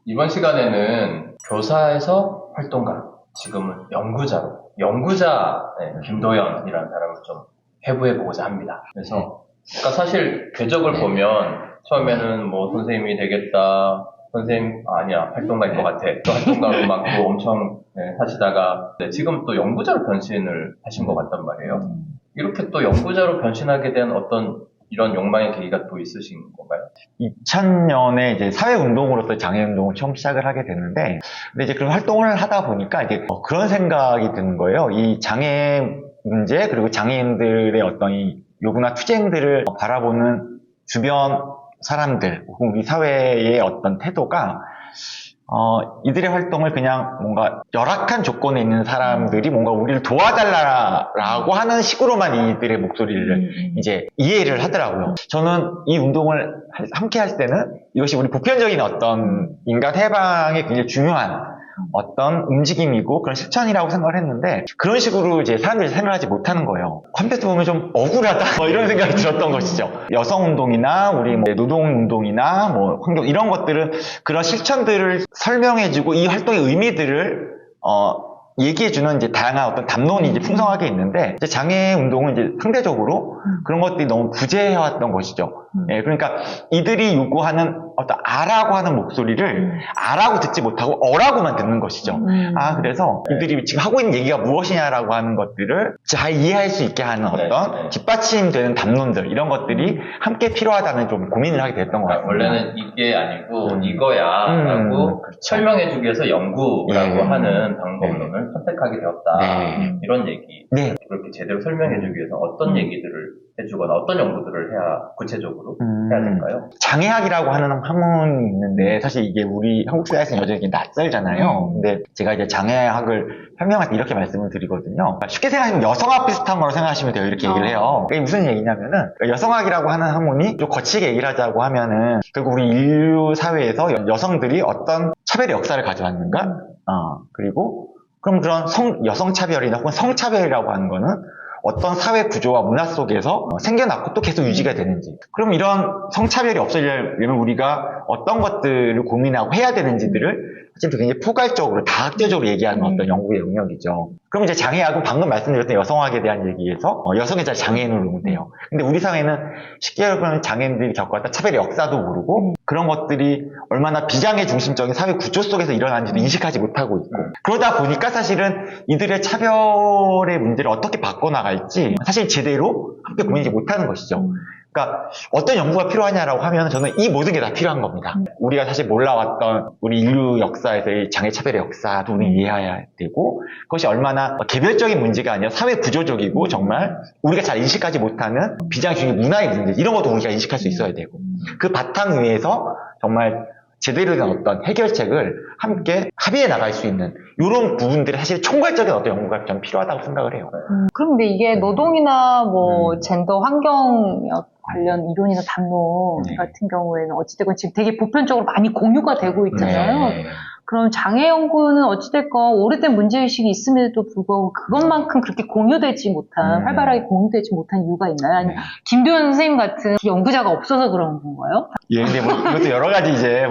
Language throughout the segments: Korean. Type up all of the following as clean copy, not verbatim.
이번 시간에는 교사에서 활동가, 지금은 연구자 김도연이라는 사람을 좀 해부해보고자 합니다. 그래서 그러니까 사실 궤적을 보면 처음에는 뭐 선생님이 되겠다, 선생님 아니야 활동가인 것 같아, 또 활동가로 막 또 엄청 하시다가 지금 또 연구자로 변신을 하신 것 같단 말이에요. 이렇게 또 연구자로 변신하게 된 어떤 이런 욕망의 계기가 또 있으신 건가요? 2000년에 이제 사회운동으로서 장애운동을 처음 시작을 하게 됐는데, 근데 이제 그런 활동을 하다 보니까 이제 그런 생각이 드는 거예요. 이 장애 문제, 그리고 장애인들의 어떤 이 요구나 투쟁들을 바라보는 주변 사람들, 혹은 우리 사회의 어떤 태도가 이들의 활동을 그냥 뭔가 열악한 조건에 있는 사람들이 뭔가 우리를 도와달라고 하는 식으로만 이들의 목소리를 이제 이해를 하더라고요. 저는 이 운동을 함께 할 때는 이것이 우리 보편적인 어떤 인간 해방에 굉장히 중요한 어떤 움직임이고 그런 실천이라고 생각을 했는데, 그런 식으로 이제 사람들이 생각하지 못하는 거예요. 컴퓨터 보면 좀 억울하다 이런 생각이 들었던 것이죠. 여성운동이나 우리 뭐 노동운동이나 뭐 환경 이런 것들은 그런 실천들을 설명해주고 이 활동의 의미들을 얘기해주는 이제 다양한 어떤 담론이 이제 풍성하게 있는데, 이제 장애 운동은 이제 상대적으로 그런 것들이 너무 부재해왔던 것이죠. 예, 그러니까 이들이 요구하는 어떤 아라고 하는 목소리를 아라고 듣지 못하고 어라고만 듣는 것이죠. 그래서 이들이 지금 하고 있는 얘기가 무엇이냐라고 하는 것들을 잘 이해할 수 있게 하는 어떤 뒷받침되는 담론들, 이런 것들이 함께 필요하다는 좀 고민을 하게 됐던 것 같습니다. 원래는 이게 아니고 이거야 라고 그렇죠. 설명해주기 위해서 연구라고 하는 방법론을 선택하게 되었다. 이런 얘기. 그렇게 제대로 설명해주기 위해서 어떤 얘기들을 해주거나 어떤 연구들을 해야 구체적으로 해야 될까요? 장애학이라고 하는 학문이 있는데, 사실 이게 우리 한국 사회에서는 여전히 낯설잖아요. 근데 제가 이제 장애학을 설명할 때 이렇게 말씀을 드리거든요. 쉽게 생각하시면 여성학 비슷한 거로 생각하시면 돼요. 이렇게 얘기를 해요. 이게 무슨 얘기냐면은, 여성학이라고 하는 학문이 좀 거치게 얘기를 하자고 하면은, 결국 우리 인류 사회에서 여성들이 어떤 차별의 역사를 가져왔는가? 그리고 그럼 그런 여성 차별이나 혹은 성차별이라고 하는 거는 어떤 사회 구조와 문화 속에서 생겨났고 또 계속 유지가 되는지, 그럼 이런 성차별이 없어지려면 우리가 어떤 것들을 고민하고 해야 되는지들을 사실 굉장히 포괄적으로 다학적으로 얘기하는 어떤 연구의 영역이죠. 그럼 이제 장애학은 방금 말씀드렸던 여성학에 대한 얘기에서 여성의 장애인으로 보면 돼요. 근데 우리 사회는 쉽게 말하면 장애인들이 겪어왔던 차별의 역사도 모르고 그런 것들이 얼마나 비장애 중심적인 사회 구조 속에서 일어나는지도 인식하지 못하고 있고, 그러다 보니까 사실은 이들의 차별의 문제를 어떻게 바꿔나갈지 사실 제대로 함께 고민하지 못하는 것이죠. 그러니까 어떤 연구가 필요하냐라고 하면 저는 이 모든 게 다 필요한 겁니다. 우리가 사실 몰라왔던 우리 인류 역사에서의 장애 차별의 역사도 우리는 이해해야 되고, 그것이 얼마나 개별적인 문제가 아니라 사회 구조적이고 정말 우리가 잘 인식하지 못하는 비장중의 문화의 문제, 이런 것도 우리가 인식할 수 있어야 되고, 그 바탕 위에서 정말 제대로 된 어떤 해결책을 함께 합의해 나갈 수 있는 이런 부분들이 사실 총괄적인 어떤 연구가 좀 필요하다고 생각을 해요. 그런데 이게 노동이나 뭐 젠더 환경 관련 이론이나 담론 같은 경우에는 어찌됐건 지금 되게 보편적으로 많이 공유가 되고 있잖아요. 그럼 장애 연구는 어찌됐건 오래된 문제의식이 있음에도 불구하고 그것만큼 그렇게 공유되지 못한, 활발하게 공유되지 못한 이유가 있나요? 아니면 김도연 선생님 같은 연구자가 없어서 그런 건가요? 예, 근데 뭐 이것도 여러 가지 이제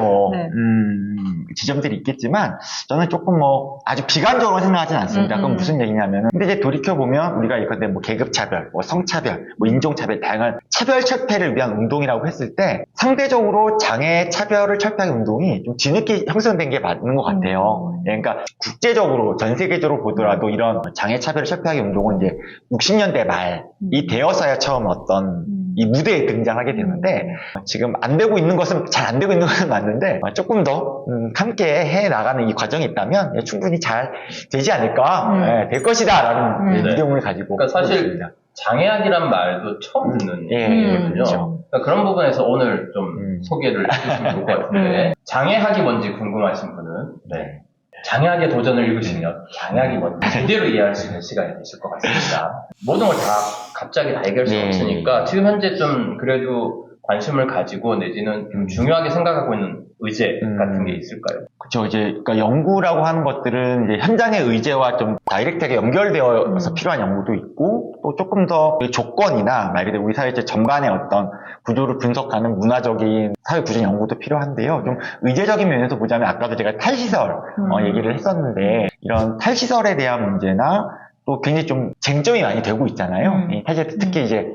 지점들이 있겠지만, 저는 조금 아주 비관적으로 생각하진 않습니다. 그건 무슨 얘기냐면은, 근데 이제 돌이켜보면 우리가 이건데 뭐 계급차별, 뭐 성차별, 뭐 인종차별, 다양한 차별 철폐를 위한 운동이라고 했을 때 상대적으로 장애 차별을 철폐하는 운동이 좀 뒤늦게 형성된 게 맞는 것 같아요. 예, 그러니까 국제적으로 전 세계적으로 보더라도 이런 장애 차별을 철폐하기 운동은 이제 60년대 말이 되어서야 처음 어떤 이 무대에 등장하게 되는데, 지금 안 되고 있는 것은 잘 안 되고 있는 것은 맞는데 조금 더 함께 해 나가는 이 과정이 있다면 충분히 잘 되지 않을까, 될 것이다 라는 믿음을 가지고. 그러니까 사실 장애학이란 말도 처음 듣는 얘기거든요. 그렇죠. 그러니까 그런 부분에서 오늘 좀 소개를 해주시면 좋을 것 같은데, 장애학이 뭔지 궁금하신 분은 장애학의 도전을 읽으시면 장애학이 뭔지 제대로 이해할 수 있는 시간이 되실 것 같습니다. 모든 걸 다 갑자기 다 해결할 수 없으니까 지금 현재 좀 그래도 관심을 가지고 내지는 좀 중요하게 생각하고 있는 의제 같은 게 있을까요? 그렇죠. 이제 그러니까 연구라고 하는 것들은 이제 현장의 의제와 좀 다이렉트하게 연결되어서 필요한 연구도 있고 또 조금 더 조건이나 말 그대로 우리 사회 전반의 어떤 구조를 분석하는 문화적인 사회 구조 연구도 필요한데요. 좀 의제적인 면에서 보자면 아까도 제가 탈시설 얘기를 했었는데 이런 탈시설에 대한 문제나 또 굉장히 좀 쟁점이 많이 되고 있잖아요. 이 탈시설 특히 이제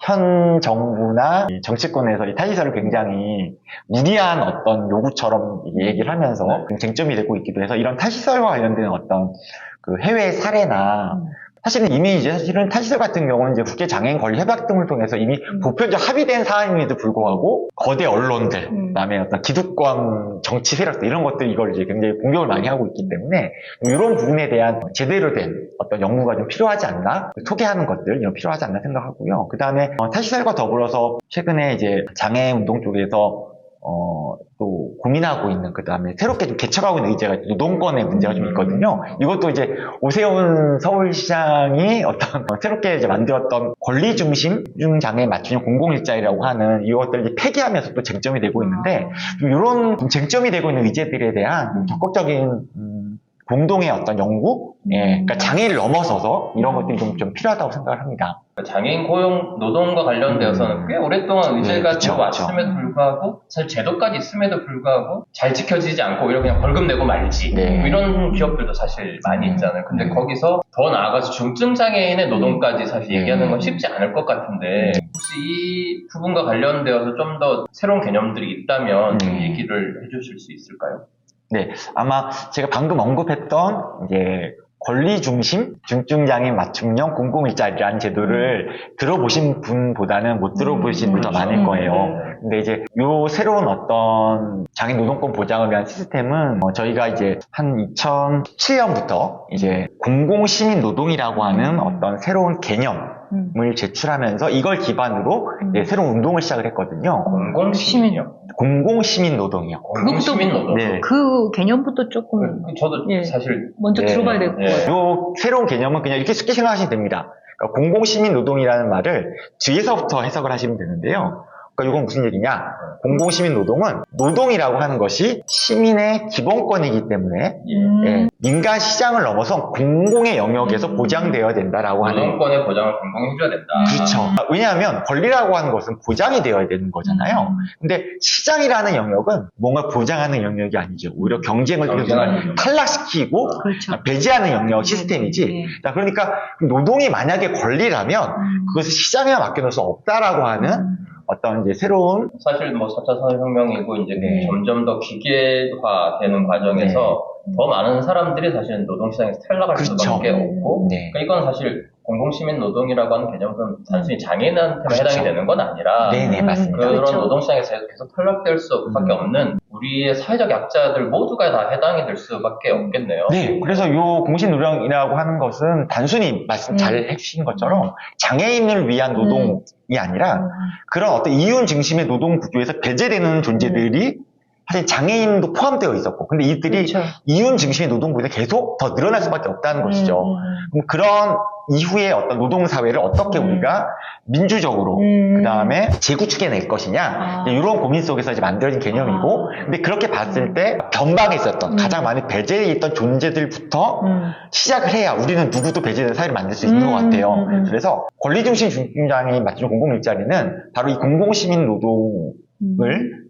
현 정부나 이 정치권에서 이 탈시설을 굉장히 무리한 어떤 요구처럼 얘기를 하면서 쟁점이 되고 있기도 해서 이런 탈시설과 관련된 어떤 그 해외 사례나 사실은 이미 이제 사실은 탈시설 같은 경우는 이제 국제 장애인 권리 협약 등을 통해서 이미 보편적 합의된 사안임에도 불구하고 거대 언론들, 그다음에 어떤 기득권 정치 세력들 이런 것들 이걸 이제 굉장히 공격을 많이 하고 있기 때문에 이런 부분에 대한 제대로 된 어떤 연구가 좀 필요하지 않나 소개하는 것들 이런 필요하지 않나 생각하고요. 그다음에 탈시설과 더불어서 최근에 이제 장애 운동 쪽에서 또 고민하고 있는 그 다음에 새롭게 좀 개척하고 있는 의제가 노동권의 문제가 좀 있거든요. 이것도 이제 오세훈 서울시장이 어떤 새롭게 이제 만들었던 권리 중심 장애에 맞추는 공공일자리라고 하는 이것들을 이제 폐기하면서 또 쟁점이 되고 있는데 이런 쟁점이 되고 있는 의제들에 대한 적극적인 공동의 어떤 연구, 그러니까 장애를 넘어서서 이런 것들이 좀 필요하다고 생각을 합니다. 장애인 고용 노동과 관련되어서는 꽤 오랫동안 의제가 들어왔음에도 불구하고 사실 제도까지 있음에도 불구하고 잘 지켜지지 않고 오히려 그냥 벌금 내고 말지 뭐 이런 기업들도 사실 많이 있잖아요. 근데 거기서 더 나아가서 중증 장애인의 노동까지 사실 얘기하는 건 쉽지 않을 것 같은데 혹시 이 부분과 관련되어서 좀 더 새로운 개념들이 있다면 얘기를 해주실 수 있을까요? 네, 아마 제가 방금 언급했던 이제 권리 중심 중증장애인 맞춤형 공공일자리라는 제도를 들어보신 분보다는 못 들어보신 분이 더 많을 거예요. 근데 이제 요 새로운 어떤 장애인 노동권 보장을 위한 시스템은 저희가 이제 한 2017년부터 이제 공공시민 노동이라고 하는 어떤 새로운 개념을 제출하면서 이걸 기반으로 이제 새로운 운동을 시작을 했거든요. 공공시민이요? 공공시민 노동이요. 공공시민 노동? 네. 그 개념부터 조금 저도 사실 먼저 들어봐야 될 것 같아요. 요 새로운 개념은 그냥 이렇게 쉽게 생각하시면 됩니다. 그러니까 공공시민 노동이라는 말을 뒤에서부터 해석을 하시면 되는데요. 그러니까 이건 무슨 얘기냐? 공공시민 노동은 노동이라고 하는 것이 시민의 기본권이기 때문에 민간 시장을 넘어서 공공의 영역에서 보장되어야 된다라고 하는 노동권의 보장을 공공이 해줘야 된다. 그렇죠. 왜냐하면 권리라고 하는 것은 보장이 되어야 되는 거잖아요. 근데 시장이라는 영역은 뭔가 보장하는 영역이 아니죠. 오히려 경쟁을 통해서 탈락시키고 그렇죠. 배제하는 영역 시스템이지. 자, 그러니까 노동이 만약에 권리라면 그것을 시장에 맡겨놓을 수 없다라고 하는 어떤 이제 새로운 사실 뭐 4차 산업혁명이고 이제 점점 더 기계화되는 과정에서 더 많은 사람들이 사실은 노동시장에서 탈락할 수밖에 없고 그러니까 이건 사실 공공시민 노동이라고 하는 개념은 단순히 장애인한테만 해당이 되는 건 아니라 맞습니다. 그런 그렇죠. 노동시장에서 계속 탈락될 수밖에 없는 우리의 사회적 약자들 모두가 다 해당이 될 수밖에 없겠네요. 네, 그래서 요 공신 노동이라고 하는 것은 단순히 말씀 잘 해주신 것처럼 장애인을 위한 노동이 아니라 그런 어떤 이윤 중심의 노동 구조에서 배제되는 존재들이 사실 장애인도 포함되어 있었고, 근데 이들이 이윤 중심의 노동 구조에 계속 더 늘어날 수밖에 없다는 것이죠. 그럼 그런 이후에 어떤 노동사회를 어떻게 우리가 민주적으로 그 다음에 재구축해낼 것이냐 이런 고민 속에서 이제 만들어진 개념이고 근데 그렇게 봤을 때 변방에 있었던 가장 많이 배제해 있던 존재들부터 시작을 해야 우리는 누구도 배제된 사회를 만들 수 있는 것 같아요. 그래서 권리중심 중증장애인 맞춤 공공일자리는 바로 이 공공시민 노동을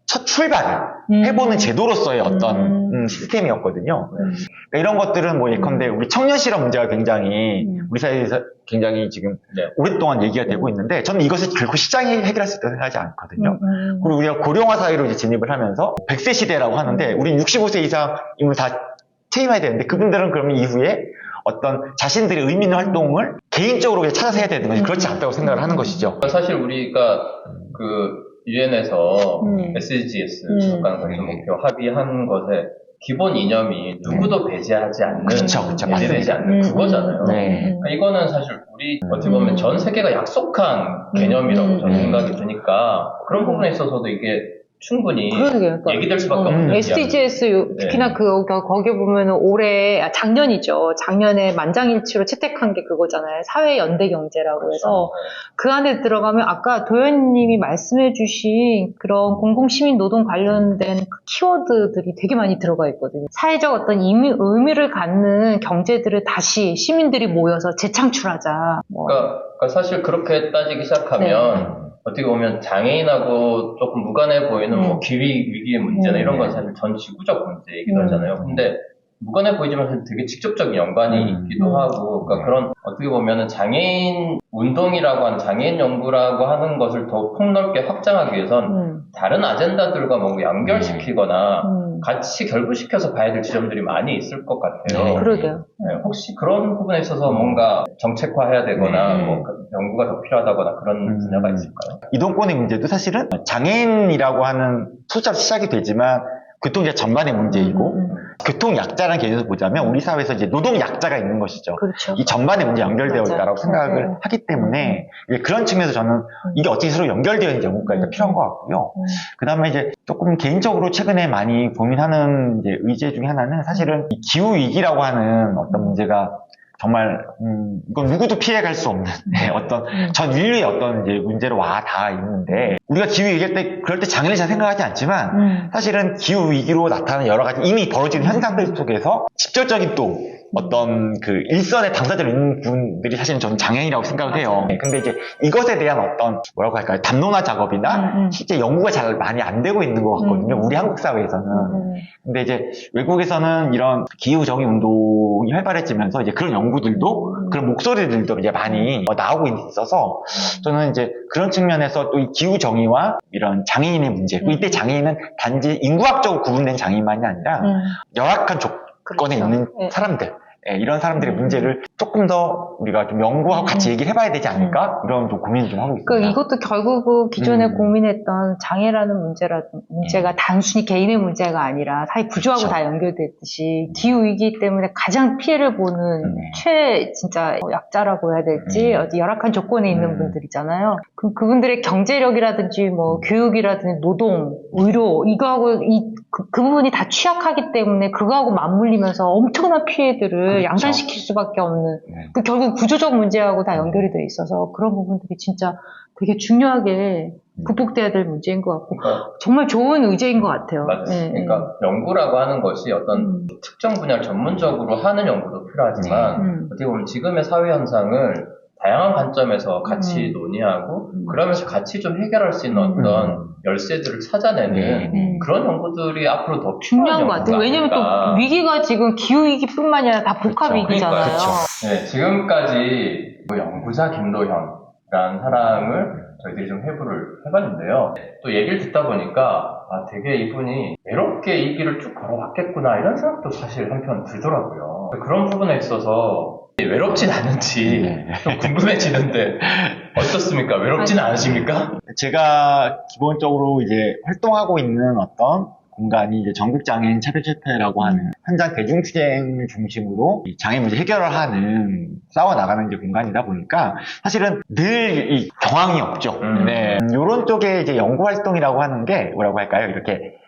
첫 출발을 해보는 제도로서의 어떤 시스템이었거든요. 그러니까 이런 것들은 뭐 예컨대 우리 청년 실업 문제가 굉장히 우리 사회에서 굉장히 지금 오랫동안 얘기가 되고 있는데 저는 이것을 결코 시장이 해결할 수 있다고 생각하지 않거든요. 그리고 우리가 고령화 사회로 이제 진입을 하면서 100세 시대라고 하는데 우린 65세 이상이면 다 퇴임해야 되는데 그분들은 그러면 이후에 어떤 자신들의 의미 있는 활동을 개인적으로 찾아서 해야 되는 것이 그렇지 않다고 생각을 하는 것이죠. 사실 우리가 유엔에서 SDGs 수족관 발전 목표 합의한 것에 기본 이념이 누구도 배제하지 않는, 배제되지 않는 그거잖아요. 그러니까 이거는 사실 우리 어떻게 보면 전 세계가 약속한 개념이라고 저는 생각이 드니까 그런 부분에 있어서도 이게 충분히 그러게요. 얘기될 수밖에 없는 SDGs 특히나 거기에 보면 작년이죠. 작년에 만장일치로 채택한 게 그거잖아요. 사회연대경제라고 해서 그 안에 들어가면 아까 도현님이 말씀해주신 그런 공공시민 노동 관련된 그 키워드들이 되게 많이 들어가 있거든요. 사회적 어떤 의미를 갖는 경제들을 다시 시민들이 모여서 재창출하자. 그러니까 사실 그렇게 따지기 시작하면 어떻게 보면 장애인하고 조금 무관해 보이는 뭐 기후 위기의 문제나 이런 건 사실 전 지구적 문제이기도 하잖아요. 근데 무관해 보이지만 사실 되게 직접적인 연관이 있기도 하고, 그러니까 그런 어떻게 보면은 장애인 운동이라고 하는 장애인 연구라고 하는 것을 더 폭넓게 확장하기 위해선 다른 아젠다들과 뭔가 연결시키거나 같이 결부시켜서 봐야 될 지점들이 많이 있을 것 같아요. 그러게요. 네, 혹시 그런 부분에 있어서 뭔가 정책화해야 되거나 뭐 연구가 더 필요하다거나 그런 분야가 있을까요? 이동권의 문제도 사실은 장애인이라고 하는 숫자로 시작이 되지만 교통약자 전반의 문제이고 교통약자라는 개념에서 보자면 우리 사회에서 이제 노동약자가 있는 것이죠. 그렇죠. 이 전반의 문제 연결되어 맞아요. 있다고 생각을 하기 때문에 이제 그런 측면에서 저는 이게 어떻게 서로 연결되어 있는지 연구가 필요한 것 같고요. 그 다음에 이제 조금 개인적으로 최근에 많이 고민하는 이제 의제 중에 하나는 사실은 이 기후위기라고 하는 어떤 문제가 정말 이건 누구도 피해갈 수 없는 어떤 전 인류의 어떤 이제 문제로 와 닿아 있는데 우리가 기후 얘기할 때 그럴 때 장애를 잘 생각하지 않지만 사실은 기후 위기로 나타나는 여러 가지 이미 벌어지는 현상들 속에서 직접적인 또 어떤 그 일선의 당사자로 있는 분들이 사실은 저는 장애인이라고 생각을 해요. 근데 이제 이것에 대한 어떤 뭐라고 할까요? 담론화 작업이나 실제 연구가 잘 많이 안 되고 있는 것 같거든요. 우리 한국 사회에서는. 근데 이제 외국에서는 이런 기후 정의 운동이 활발해지면서 이제 그런 연구들도 그런 목소리들도 이제 많이 나오고 있어서 저는 이제 그런 측면에서 또 이 기후 정의와 이런 장애인의 문제, 이때 장애인은 단지 인구학적으로 구분된 장애인만이 아니라 열악한 조건에 있는 사람들, 이런 사람들의 문제를 조금 더 우리가 좀 연구하고 같이 얘기를 해봐야 되지 않을까? 이런 좀 고민을 좀 하고 있습니다. 그러니까 이것도 결국 기존에 고민했던 장애라는 문제가 단순히 개인의 문제가 아니라 사회 구조하고 그렇죠. 다 연결됐듯이 기후위기 때문에 가장 피해를 보는 진짜 약자라고 해야 될지 어디 열악한 조건에 있는 분들이잖아요. 그럼 그분들의 경제력이라든지 뭐 교육이라든지 노동, 의료 이거하고 그 부분이 다 취약하기 때문에 그거하고 맞물리면서 엄청난 피해들을 그렇죠. 양산시킬 수밖에 없는 그 결국 구조적 문제하고 다 연결이 돼 있어서 그런 부분들이 진짜 되게 중요하게 극복돼야 될 문제인 것 같고 정말 좋은 의제인 것 같아요. 맞아요. 그러니까 연구라고 하는 것이 어떤 특정 분야를 전문적으로 하는 연구도 필요하지만 어떻게 보면 지금의 사회 현상을 다양한 관점에서 같이 논의하고 그러면서 같이 좀 해결할 수 있는 어떤 열쇠들을 찾아내는 그런 연구들이 앞으로 더 중요한 것 같아요. 왜냐면 또 위기가 지금 기후위기뿐만 아니라 다 복합 위기잖아요. 그렇죠. 네, 지금까지 연구자 김도현이라는 사람을 저희들이 좀 회부를 해봤는데요. 또 얘기를 듣다 보니까 되게 이분이 외롭게 이 길을 쭉 걸어왔겠구나 이런 생각도 사실 한편 들더라고요. 그런 부분에 있어서 외롭진 않은지 좀 궁금해지는데 어떻습니까? 외롭진 않으십니까? 제가 기본적으로 이제 활동하고 있는 어떤 공간이 이제 전국장애인 차별집회라고 하는 현장 대중투쟁을 중심으로 이 장애 문제 해결을 하는 싸워나가는 이제 공간이다 보니까 사실은 늘 이 경황이 없죠. 네. 요런 쪽에 이제 연구 활동이라고 하는 게 뭐라고 할까요? 이렇게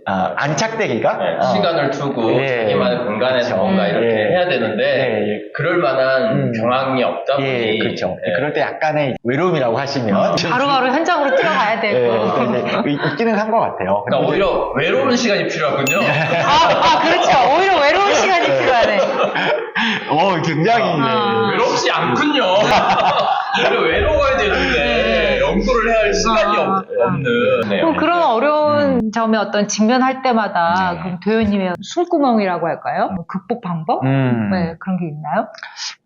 안착되기가 시간을 두고 자기만의 공간에서 뭔가 이렇게 해야 되는데 그럴 만한 경황이 없다 보니 그렇죠. 그럴 때 약간의 외로움이라고 하시면 바로바로 현장으로 뛰어가야 되고 있기는 한 것 같아요. 그러니까 오히려 외로운 시간이 필요하군요. 그렇죠. 오히려 외로운 시간이 필요하네. 굉장히 외롭지 않군요. 오히려 외로워야 되는데 연구를 해야 할 시간이 없는. 그럼 그런 어려운 점에 어떤 직면할 때마다 그럼 도현님의 숨구멍이라고 할까요? 극복 방법? 그런 게 있나요?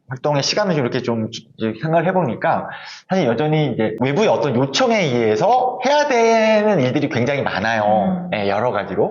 활동의 시간을 좀 이렇게 좀 생각을 해보니까 사실 여전히 이제 외부의 어떤 요청에 의해서 해야 되는 일들이 굉장히 많아요. 여러 가지로.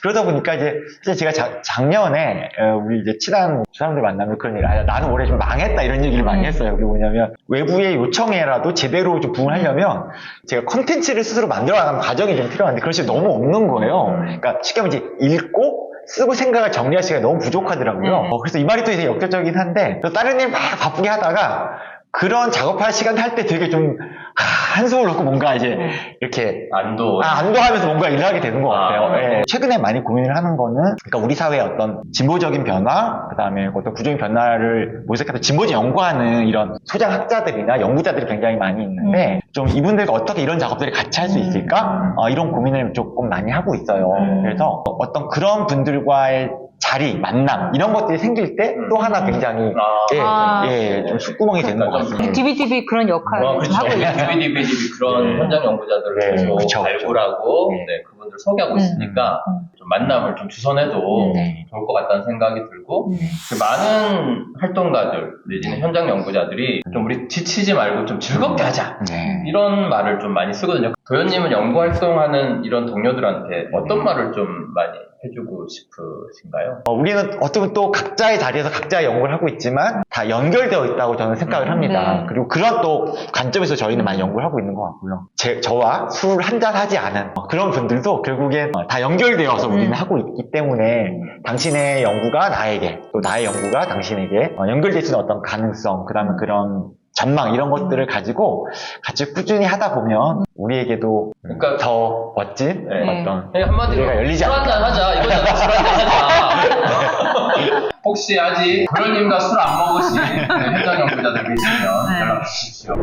그러다 보니까 이제 사실 제가 작년에 우리 이제 친한 사람들 만나면 그런 얘기, 나는 올해 좀 망했다 이런 얘기를 많이 했어요. 그게 뭐냐면 외부의 요청에라도 제대로 좀 부응하려면 제가 컨텐츠를 스스로 만들어가는 과정이 좀 필요한데 그것이 너무 없는 거예요. 그러니까 쉽게 말해 읽고 쓰고 생각을 정리할 시간이 너무 부족하더라고요. 그래서 이 말이 또 이제 역설적이긴 한데 또 다른 일 막 바쁘게 하다가 그런 작업할 시간 할 때 되게 좀 한숨을 놓고 뭔가 이제 이렇게 안도하면서 뭔가 일을 하게 되는 것 같아요. 예. 최근에 많이 고민을 하는 거는 그러니까 우리 사회의 어떤 진보적인 변화, 그다음에 어떤 구조적인 변화를 모색해서 진보적 연구하는 이런 소장학자들이나 연구자들이 굉장히 많이 있는데 좀 이분들과 어떻게 이런 작업들을 같이 할 수 있을까? 이런 고민을 조금 많이 하고 있어요. 그래서 어떤 그런 분들과의 자리, 만남 이런 것들이 생길 때 또 하나 굉장히 좀 숙구멍이 되는 것 같습니다. DBDB 그런 역할을 좀 하고 있어요. DBDB 그런 현장 연구자들을 계속 발굴하고 그분들 소개하고 있으니까 좀 만남을 좀 주선해도 좋을 것 같다는 생각이 들고 그 많은 활동가들 내지는 현장 연구자들이 좀 우리 지치지 말고 좀 즐겁게 하자 이런 말을 좀 많이 쓰거든요. 도현님은 연구 활동하는 이런 동료들한테 어떤 말을 좀 많이 해주고 싶으신가요? 우리는 어쩌면 또 각자의 자리에서 각자의 연구를 하고 있지만 다 연결되어 있다고 저는 생각을 합니다. 그리고 그런 또 관점에서 저희는 많이 연구를 하고 있는 것 같고요. 저와 술을 한잔 하지 않은 그런 분들도 결국엔 다 연결되어서 우리는 하고 있기 때문에 당신의 연구가 나에게 또 나의 연구가 당신에게 연결될 수 있는 어떤 가능성, 그 다음에 그런 전망 이런 것들을 가지고 같이 꾸준히 하다 보면 우리에게도 그러니까 더 멋진 어떤 한마디로 미래가 열리지 술 한잔 하자 이거잖아. 술 한잔 하자. 혹시 아직 도현님과 술 안 먹으신 현장 연구자들 계시면 연락 주십시오.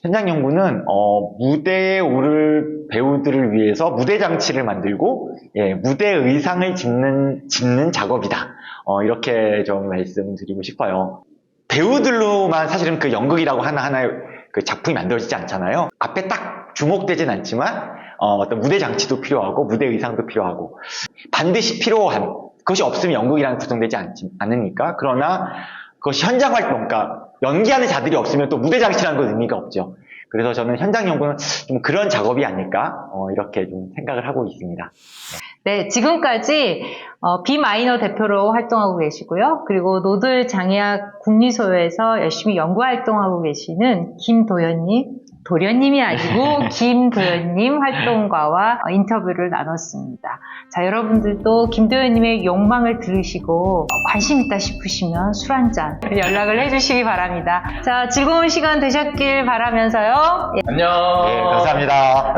현장 연구는 무대에 오를 배우들을 위해서 무대 장치를 만들고 무대 의상을 짓는 작업이다. 이렇게 좀 말씀드리고 싶어요. 배우들로만 사실은 그 연극이라고 하나하나의 그 작품이 만들어지지 않잖아요. 앞에 딱 주목되진 않지만 어떤 무대 장치도 필요하고 무대 의상도 필요하고 반드시 필요한 그것이 없으면 연극이라는 구성되지 않으니까. 그러나 그것이 현장 활동, 그러니까 연기하는 자들이 없으면 또 무대 장치라는 건 의미가 없죠. 그래서 저는 현장 연구는 좀 그런 작업이 아닐까 이렇게 좀 생각을 하고 있습니다. 네, 지금까지 B 마이너 대표로 활동하고 계시고요. 그리고 노들 장애학 국리소에서 열심히 연구 활동하고 계시는 김도현님, 도련님이 아니고 김도현님 활동가와 인터뷰를 나눴습니다. 자, 여러분들도 김도현님의 욕망을 들으시고 관심 있다 싶으시면 술 한잔 연락을 해주시기 바랍니다. 자, 즐거운 시간 되셨길 바라면서요. 안녕. 네, 감사합니다.